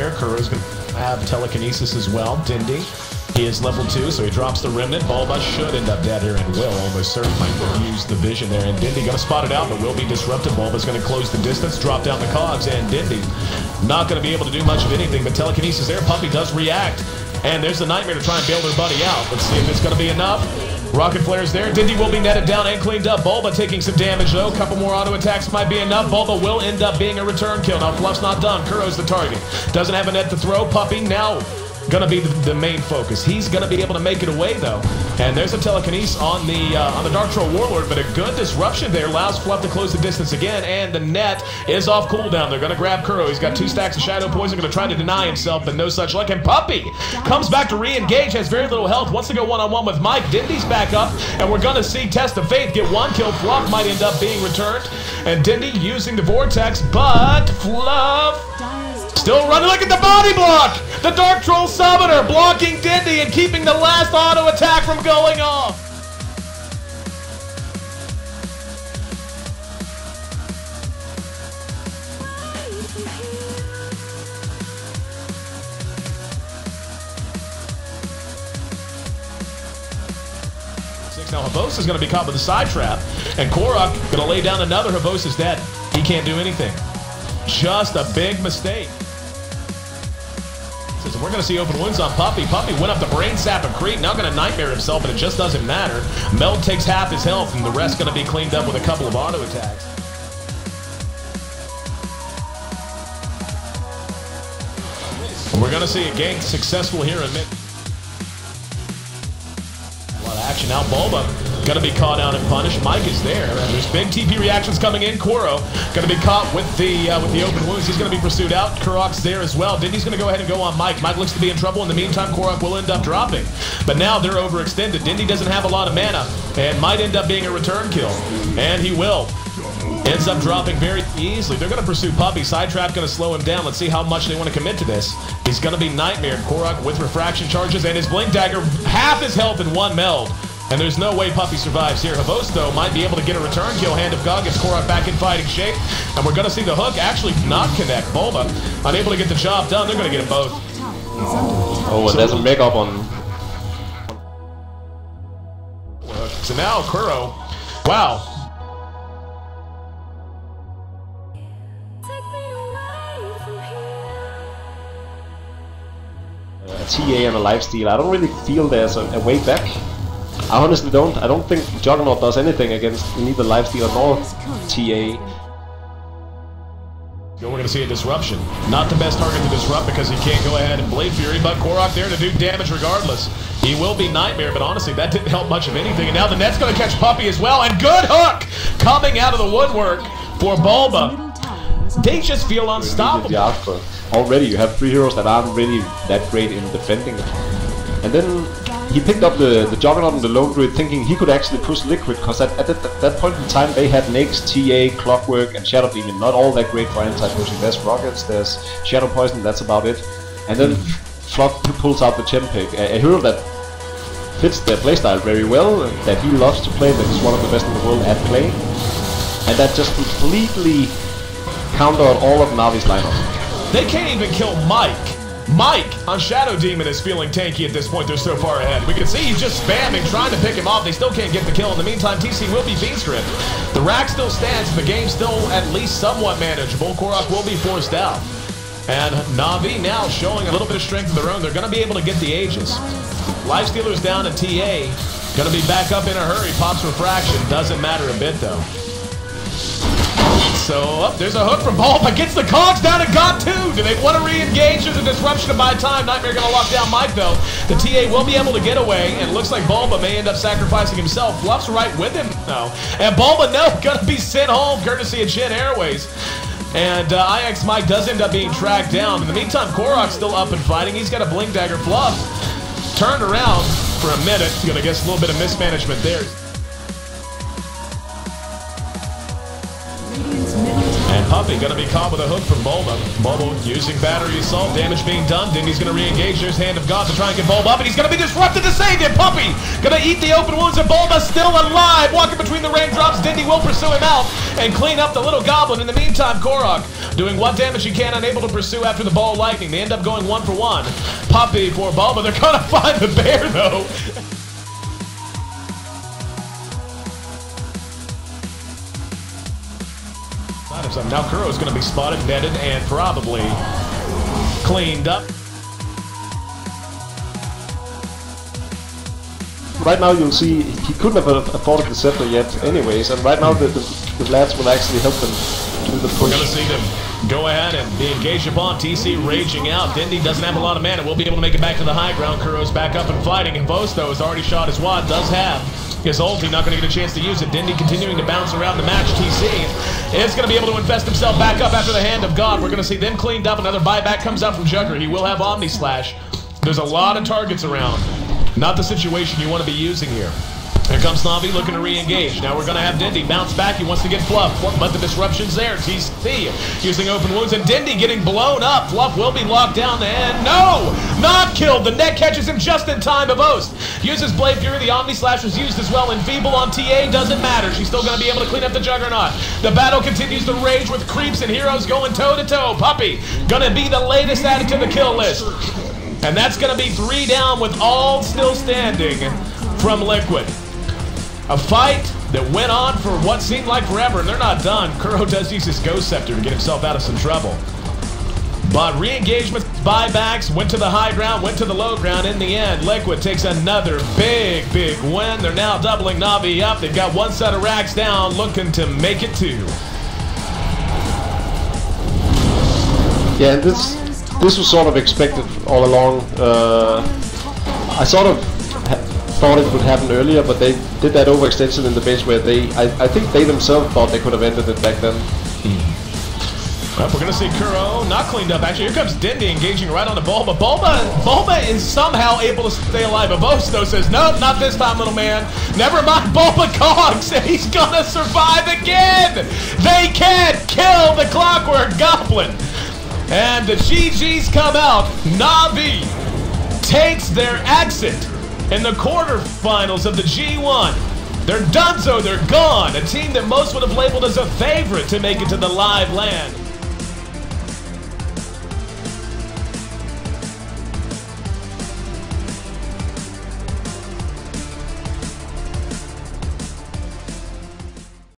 here. Kuro's going to have telekinesis as well. Dindy, he is level 2, so he drops the remnant. Bulba should end up dead here and will almost certainly use the vision there. And Dindy going to spot it out, but will be disrupted. Bulba's going to close the distance, drop down the cogs, and Dindy not going to be able to do much of anything, but telekinesis there. Puppy does react, and there's the Nightmare to try and bail their buddy out. Let's see if it's going to be enough. Rocket flares there. Dindy will be netted down and cleaned up. Bulba taking some damage though. A couple more auto attacks might be enough. Bulba will end up being a return kill. Now Fluff's not done. Kuro's the target. Doesn't have a net to throw. Puppy now gonna be the main focus. He's gonna be able to make it away though. And there's a telekinesis on the Dark Troll Warlord, but a good disruption there allows Fluff to close the distance again, and the net is off cooldown. They're gonna grab Kuro. He's got 2 stacks of Shadow Poison, gonna try to deny himself, but no such luck. And Puppy comes back to re-engage, has very little health, wants to go one-on-one with Mike. Dindy's back up, and we're gonna see Test of Faith get 1 kill. Fluff might end up being returned, and Dindy using the Vortex, but Fluff still running. Look at the body block! The Dark Troll Summoner blocking Dindy and keeping the last auto attack from going off. Now Havosa is going to be caught with a side trap, and Korok going to lay down another. Havosa is dead. He can't do anything. Just a big mistake. So we're going to see open wounds on Puppy. Puppy went up the brain sap and Creep. Now going to nightmare himself, but it just doesn't matter. Meld takes half his health, and the rest going to be cleaned up with a couple of auto attacks. And we're going to see a gank successful here in mid. A lot of action now. Bulba going to be caught out and punished. Mike is there. There's big TP reactions coming in. Kuro going to be caught with the open wounds. He's going to be pursued out. Kurok's there as well. Dindy's going to go ahead and go on Mike. Mike looks to be in trouble. In the meantime, Korok will end up dropping. But now they're overextended. Dindy doesn't have a lot of mana and might end up being a return kill. And he will. Ends up dropping very easily. They're going to pursue Puppy. Sidetrap going to slow him down. Let's see how much they want to commit to this. He's going to be nightmared. Korok with refraction charges and his Blink Dagger. Half his health in 1 meld. And there's no way Puppy survives here. Havosto might be able to get a return kill. Hand of God gets Korok back in fighting shape. And we're going to see the hook actually not connect. Bulba unable to get the job done. They're going to get it both. Oh, and there's a make up on. So now Kuro. Wow. A TA and a lifesteal. I don't really feel there's a way back. I honestly don't. I don't think Juggernaut does anything against neither lifesteal nor TA. We're going to see a disruption. Not the best target to disrupt because he can't go ahead and Blade Fury, but Korok there to do damage regardless. He will be Nightmare, but honestly, that didn't help much of anything. And now the net's going to catch Puppy as well, and good hook coming out of the woodwork for Bulba. They just feel unstoppable. Already you have 3 heroes that aren't really that great in defending. And then he picked up the Juggernaut and the Lone Druid thinking he could actually push Liquid, because at that point in time they had Nyx, TA, Clockwork and Shadow Demon. Not all that great for anti-pushing. There's Rockets, there's Shadow Poison, that's about it. And then Fluff pulls out the Chempeg, a hero that fits their playstyle very well, that he loves to play, that is one of the best in the world at play. And that just completely countered all of Navi's lineup. They can't even kill Mike. Mike on Shadow Demon is feeling tanky at this point. They're so far ahead. We can see he's just spamming, trying to pick him off. They still can't get the kill. In the meantime, TC will be being-stripped. The rack still stands, and the game's still at least somewhat manageable. Korok will be forced out. And Navi now showing a little bit of strength of their own. They're going to be able to get the Aegis. Lifestealer's down, and TA going to be back up in a hurry. Pops Refraction. Doesn't matter a bit, though. So, there's a hook from Bulba, gets the cogs down and got 2. Do they want to re-engage? There's a disruption to buy time. Nightmare going to lock down Mike, though. The TA will be able to get away, and it looks like Bulba may end up sacrificing himself. Fluff's right with him, though. And Bulba, no, going to be sent home, courtesy of Jet Airways. And IX Mike does end up being tracked down. In the meantime, Korok's still up and fighting. He's got a Blink Dagger. Fluff turned around for a minute. Going to guess a little bit of mismanagement there. And Puppy gonna be caught with a hook from Bulba. Bulba using battery assault, damage being done. Dindy's gonna re-engage. There's Hand of God to try and get Bulba up, and he's gonna be disrupted to save him. Puppy gonna eat the open wounds, and Bulba still alive. Walking between the raindrops, Dindy will pursue him out and clean up the little goblin. In the meantime, Korok doing what damage he can, unable to pursue after the ball of lightning. They end up going 1 for 1. Puppy for Bulba. They're gonna find the bear though. Now Kuro is going to be spotted, netted, and probably cleaned up. Right now you'll see he couldn't have afforded the scepter yet anyways, and right now the lads will actually help them do the push. We're going to see them go ahead and be engaged upon. TC raging out. Dindy doesn't have a lot of mana. We'll be able to make it back to the high ground. Kuro's back up and fighting, and Bosto has already shot his wad. Does have his ulti, not going to get a chance to use it. Dindy continuing to bounce around the match. TC is going to be able to invest himself back up after the Hand of God. We're going to see them cleaned up. Another buyback comes out from Jugger. He will have Omni Slash. There's a lot of targets around. Not the situation you want to be using here. Here comes Navi looking to re-engage. Now we're going to have Dindy bounce back. He wants to get Fluff, but the disruption's there. TC using open wounds, and Dindy getting blown up. Fluff will be locked down, and no! Not killed! The net catches him just in time. Avost uses Blade Fury. The Omni Slash was used as well, and Feeble on TA doesn't matter. She's still going to be able to clean up the Juggernaut. The battle continues to rage with creeps and heroes going toe-to-toe. Puppy going to be the latest added to the kill list. And that's going to be 3 down with all still standing from Liquid. A fight that went on for what seemed like forever, and they're not done. Kuro does use his Ghost Scepter to get himself out of some trouble. But re-engagements, buybacks, went to the high ground, went to the low ground. In the end, Liquid takes another big win. They're now doubling Navi up. They've got 1 set of racks down, looking to make it 2. Yeah, this was sort of expected all along. I sort of thought it would happen earlier, but they did that overextension in the base where I think they themselves thought they could have ended it back then. Well, we're going to see Kuro not cleaned up. Actually, here comes Dindy engaging right on the Bulba. Bulba is somehow able to stay alive. Avosto says, nope, not this time, little man. Never mind, Bulba cogs, and he's going to survive again. They can't kill the Clockwork Goblin. And the GGs come out. Navi takes their exit in the quarterfinals of the G1. They're donezo, they're gone. A team that most would have labeled as a favorite to make it to the live land.